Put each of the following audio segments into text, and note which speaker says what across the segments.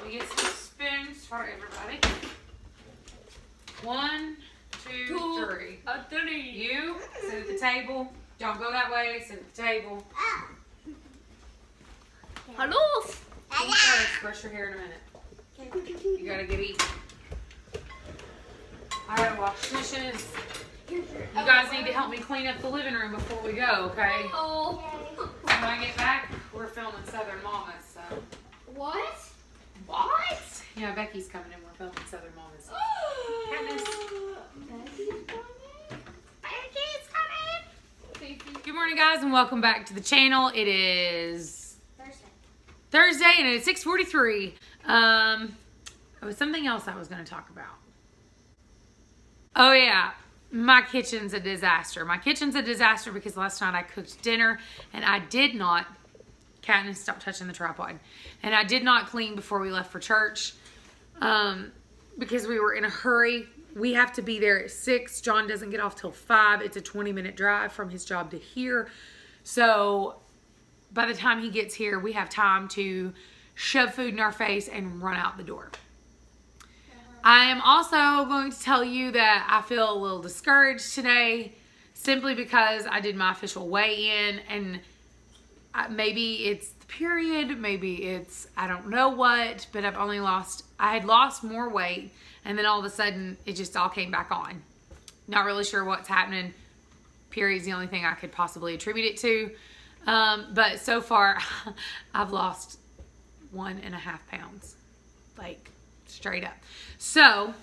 Speaker 1: We get some spoons for everybody. 1, 2, 3.
Speaker 2: 3.
Speaker 1: You sit at the table. Don't go that way. Sit at the table.
Speaker 2: Hello.
Speaker 1: Eat first. Brush your hair in a minute. You gotta get eating. I gotta wash dishes. You guys need to help me clean up the living room before we go, okay?
Speaker 2: Oh.
Speaker 1: When I get back, we're filming Southern Mamas, so.
Speaker 2: What?
Speaker 1: What? Yeah, Becky's coming in. We're filming Southern Mamas. Katniss. Becky's coming. Good morning, guys, and welcome back to the channel. It is Thursday, and it's 6:43. It was something else I was going to talk about. Oh, yeah. My kitchen's a disaster. My kitchen's a disaster because last night I cooked dinner, and I did not, Katniss, stop touching the tripod, and I did not clean before we left for church because we were in a hurry. We have to be there at 6. John doesn't get off till 5. It's a 20-minute drive from his job to here. So by the time he gets here, we have time to shove food in our face and run out the door. I am also going to tell you that I feel a little discouraged today simply because I did my official weigh-in, and maybe it's the period, maybe it's I don't know what, but I had lost more weight, and then all of a sudden it just all came back on. Not really sure what's happening. Period's the only thing I could possibly attribute it to. But so far I've lost 1.5 pounds, like straight up. So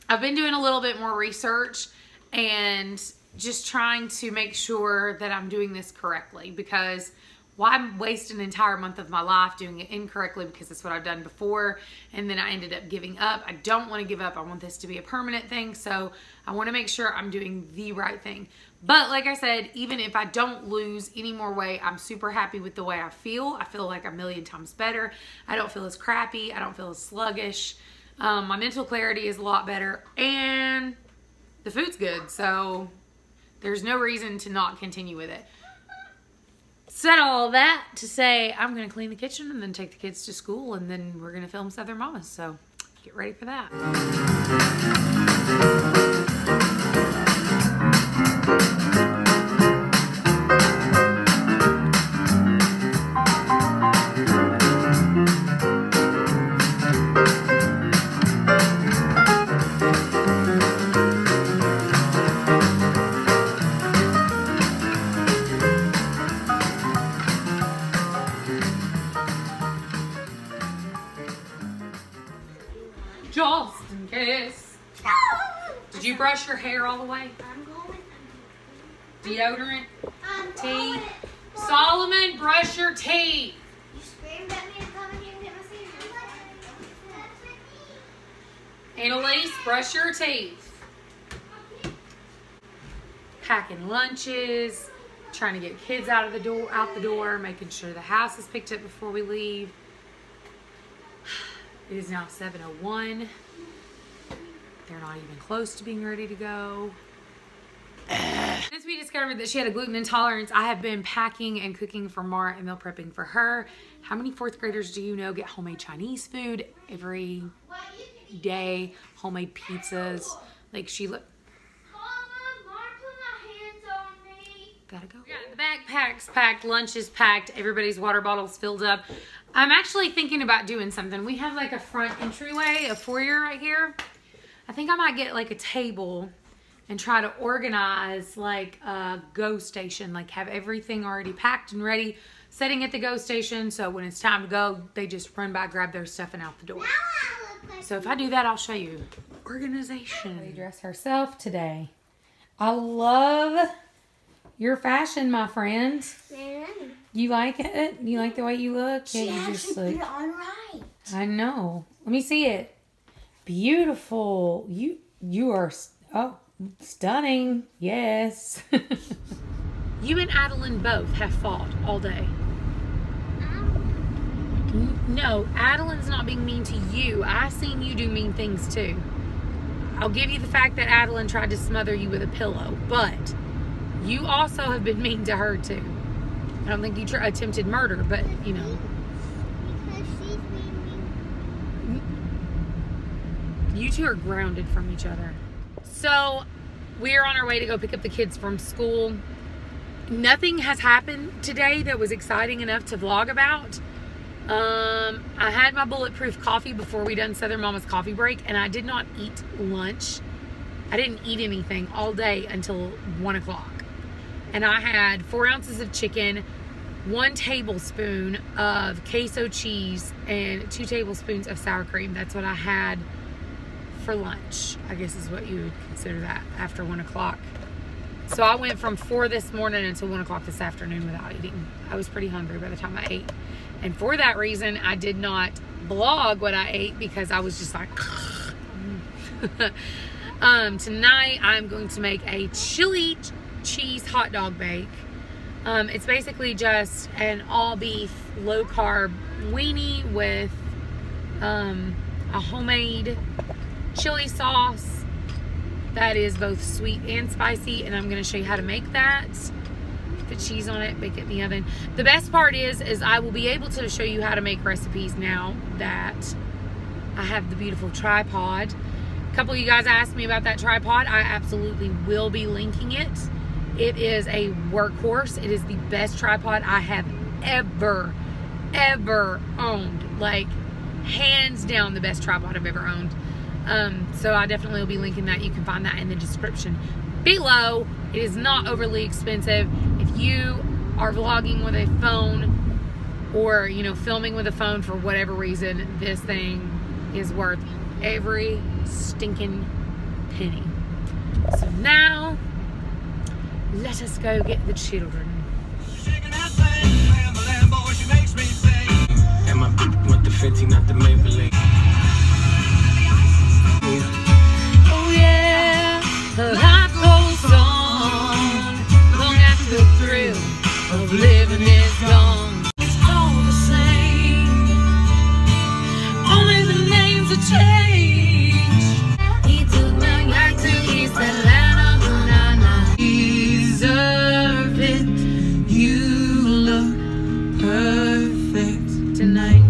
Speaker 1: I've been doing a little bit more research and just trying to make sure that I'm doing this correctly, because why waste an entire month of my life doing it incorrectly, because that's what I've done before and then I ended up giving up. I don't want to give up. I want this to be a permanent thing, so I want to make sure I'm doing the right thing. But like I said, even if I don't lose any more weight, I'm super happy with the way I feel. I feel like a million times better. I don't feel as crappy. I don't feel as sluggish. My mental clarity is a lot better, and the food's good, so there's no reason to not continue with it. Said all that to say I'm going to clean the kitchen and then take the kids to school, and then we're going to film Southern Mamas, so get ready for that. Just in case. Did you brush your hair all the way? Deodorant? Teeth? Solomon, brush your teeth.
Speaker 3: You screamed at me to come in here and get my scissors.
Speaker 1: Annalise, brush your teeth. Packing lunches, trying to get kids out the door, making sure the house is picked up before we leave. It is now 7:01. They're not even close to being ready to go. Since we discovered that she had a gluten intolerance, I have been packing and cooking for Mara and meal prepping for her. How many 4th graders do you know get homemade Chinese food every day? Homemade pizzas. Like she look. Gotta go. Yeah, the backpack's packed, lunch is packed, everybody's water bottles filled up. I'm actually thinking about doing something. We have like a front entryway, a foyer right here. I think I might get like a table and try to organize like a go station, like have everything already packed and ready, sitting at the go station, so when it's time to go, they just run by, grab their stuff, and out the door. So if I do that, I'll show you. Organization. She dressed herself today. I love your fashion, my friend. You like it? You like the way you look?
Speaker 3: She
Speaker 1: yeah, you
Speaker 3: just put it on right.
Speaker 1: I know. Let me see it. Beautiful. You are stunning. Yes. You and Adeline both have fought all day. No, Adeline's not being mean to you. I've seen you do mean things too. I'll give you the fact that Adeline tried to smother you with a pillow, but you also have been mean to her too. I don't think you attempted murder, but you know.
Speaker 3: Because she's being mean.
Speaker 1: You two are grounded from each other. So we are on our way to go pick up the kids from school. Nothing has happened today that was exciting enough to vlog about. I had my bulletproof coffee before we done Southern Mama's coffee break, and I did not eat lunch. I didn't eat anything all day until 1 o'clock. And I had 4 ounces of chicken, 1 tablespoon of queso cheese, and 2 tablespoons of sour cream. That's what I had for lunch, I guess is what you would consider that, after 1 o'clock. So I went from 4 this morning until 1 o'clock this afternoon without eating. I was pretty hungry by the time I ate. And for that reason, I did not vlog what I ate because I was just like, tonight I'm going to make a chili cheese hot dog bake. It's basically just an all beef, low carb weenie with a homemade chili sauce that is both sweet and spicy, and I'm going to show you how to make that. Put cheese on it, bake it in the oven. The best part is I will be able to show you how to make recipes now that I have the beautiful tripod. A couple of you guys asked me about that tripod. I absolutely will be linking it. It is a workhorse. It is the best tripod I have ever owned. Like, hands down the best tripod I've ever owned. So I definitely will be linking that. You can find that in the description below. It is not overly expensive. If you are vlogging with a phone or, you know, filming with a phone for whatever reason, this thing is worth every stinking penny. So now, let us go get the children.
Speaker 4: And my bitch want the 50, not the Maybelline.
Speaker 1: Oh yeah, life goes on long after the thrill of living is gone. It's all the same, only the names have changed. He took my yacht to East Atlanta, na-na. Deserve it, you look perfect tonight.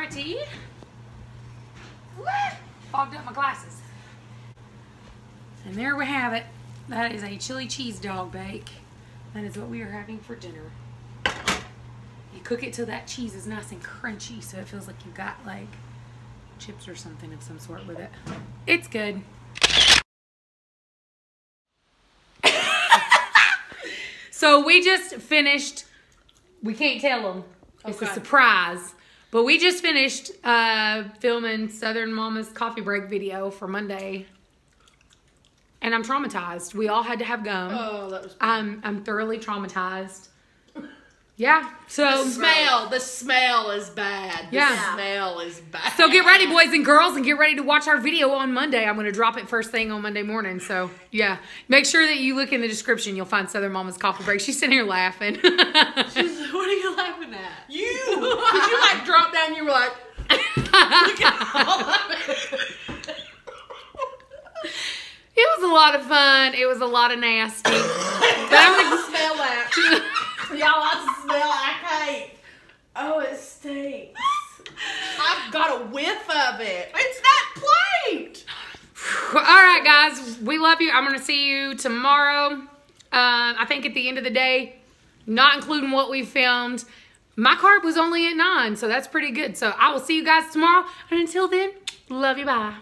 Speaker 1: my tea. Fogged up my glasses. And there we have it. That is a chili cheese dog bake. That is what we are having for dinner. You cook it till that cheese is nice and crunchy, so it feels like you've got like chips or something of some sort with it. It's good. So we just finished, we can't tell them, it's a surprise, but we just finished filming Southern Mama's coffee break video for Monday, and I'm traumatized. We all had to have gum.
Speaker 5: Oh, that was
Speaker 1: bad. I'm thoroughly traumatized. Yeah, so
Speaker 5: the smell is bad.
Speaker 1: Yeah.
Speaker 5: The smell is bad.
Speaker 1: So get ready, boys and girls, and get ready to watch our video on Monday. I'm going to drop it first thing on Monday morning. So, yeah. Make sure that you look in the description. You'll find Southern Mama's Coffee Break. She's sitting here laughing.
Speaker 5: She's like, what are you laughing at? You! Because you like dropped down and you were like, look at all of it.
Speaker 1: It was a lot of fun. It was a lot of nasty. But I'm going to
Speaker 5: smell that. Y'all, I smell it. I can't. Oh, it stinks. I've got a whiff of it. It's that plate.
Speaker 1: All right, guys. We love you. I'm going to see you tomorrow. I think at the end of the day, not including what we filmed, my carb was only at 9, so that's pretty good. So I will see you guys tomorrow. And until then, love you. Bye.